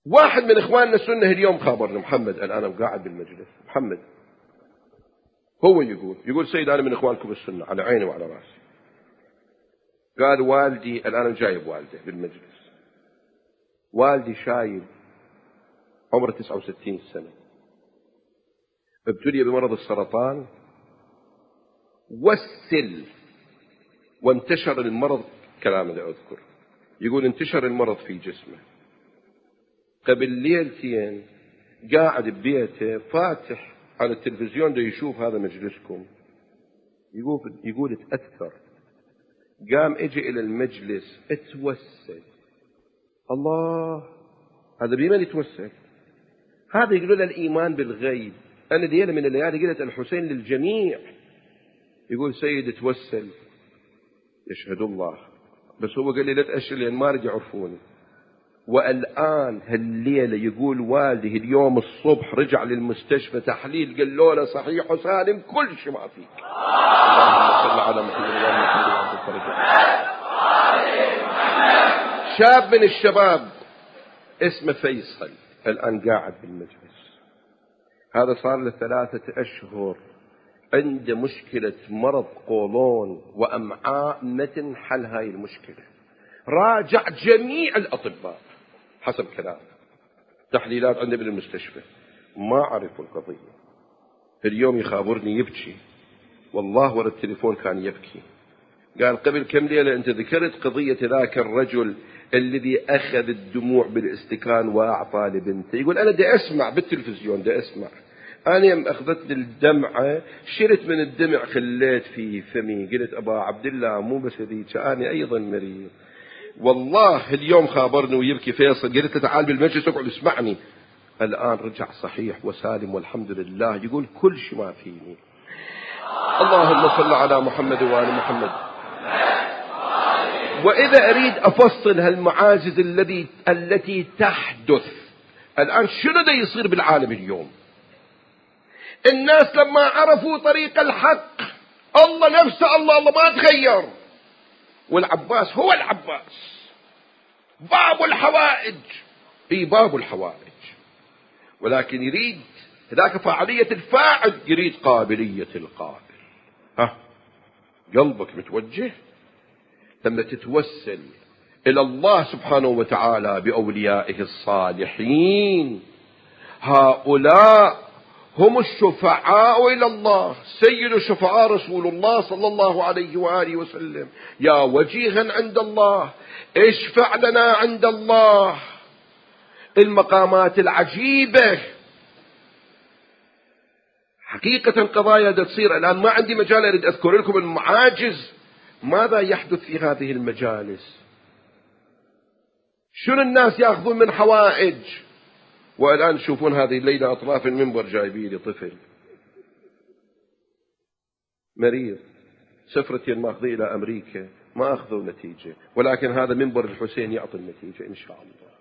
واحد من إخواننا السنة اليوم خابرنا، محمد الآن قاعد بالمجلس، محمد هو يقول سيد أنا من إخوانكم السنة على عيني وعلى راسي. قال والدي الآن جايب والده بالمجلس، والدي شايب عمره 69 سنة، ابتلي بمرض السرطان والسل، وانتشر المرض، كلام اللي أذكر يقول انتشر المرض في جسمه. قبل ليلتين قاعد ببيته فاتح على التلفزيون ده يشوف هذا مجلسكم، يقول اتأثر، قام اجي الى المجلس اتوسل. الله، هذا بمن يتوسل؟ هذا يقولون الإيمان بالغيب. أنا ليلة من الليالي قلت الحسين للجميع، يقول سيد توسل، يشهد الله، بس هو قال لي لا تأشر لأن ما رجع يعرفوني. والآن هالليلة يقول والدي اليوم الصبح رجع للمستشفى تحليل، قال له صحيح وسالم كل شيء ما فيك. اللهم صل على محمد. شاب من الشباب اسمه فيصل الآن قاعد بالمجلس، هذا صار له 3 أشهر عنده مشكلة مرض قولون وأمعاء، ما تنحل هاي المشكلة. راجع جميع الأطباء حسب كلامه، تحليلات عنده بالمستشفى، ما عرفوا القضية. اليوم يخابرني يبكي، والله ورا التليفون كان يبكي. قال قبل كم ليلة أنت ذكرت قضية ذاك الرجل الذي أخذ الدموع بالاستكان وأعطى لبنته. يقول أنا دا أسمع بالتلفزيون، دا أسمع، أنا يوم أخذت الدمعة شرت من الدمع خليت في فمي، قلت أبا عبد الله مو بس هذيك، أنا أيضا مريض. والله اليوم خابرني ويبكي فيصل، قلت له تعال بالمجلس اقعد اسمعني. الآن رجع صحيح وسالم والحمد لله، يقول كل شيء ما فيني. اللهم صل على محمد وآل محمد. وإذا أريد أفصل هالمعاجز التي تحدث الآن، شنو دا يصير بالعالم اليوم؟ الناس لما عرفوا طريق الحق، الله نفسه الله ما تغير، والعباس هو العباس، باب الحوائج، باب الحوائج، ولكن يريد ذاك فاعلية الفاعل، يريد قابلية القابل. قلبك متوجه لما تتوسل إلى الله سبحانه وتعالى بأوليائه الصالحين، هؤلاء هم الشفعاء إلى الله. سيد الشفعاء رسول الله صلى الله عليه وآله وسلم، يا وجيها عند الله اشفع لنا عند الله. المقامات العجيبة حقيقة قضايا تصير الآن، ما عندي مجال أريد أذكر لكم المعاجز ماذا يحدث في هذه المجالس. شنو الناس يأخذون من حوائج، والآن تشوفون هذه الليلة أطراف المنبر جايبين لي طفل مريض، سفرتين ماخذين إلى أمريكا ما أخذوا نتيجة، ولكن هذا منبر الحسين يعطي النتيجة إن شاء الله.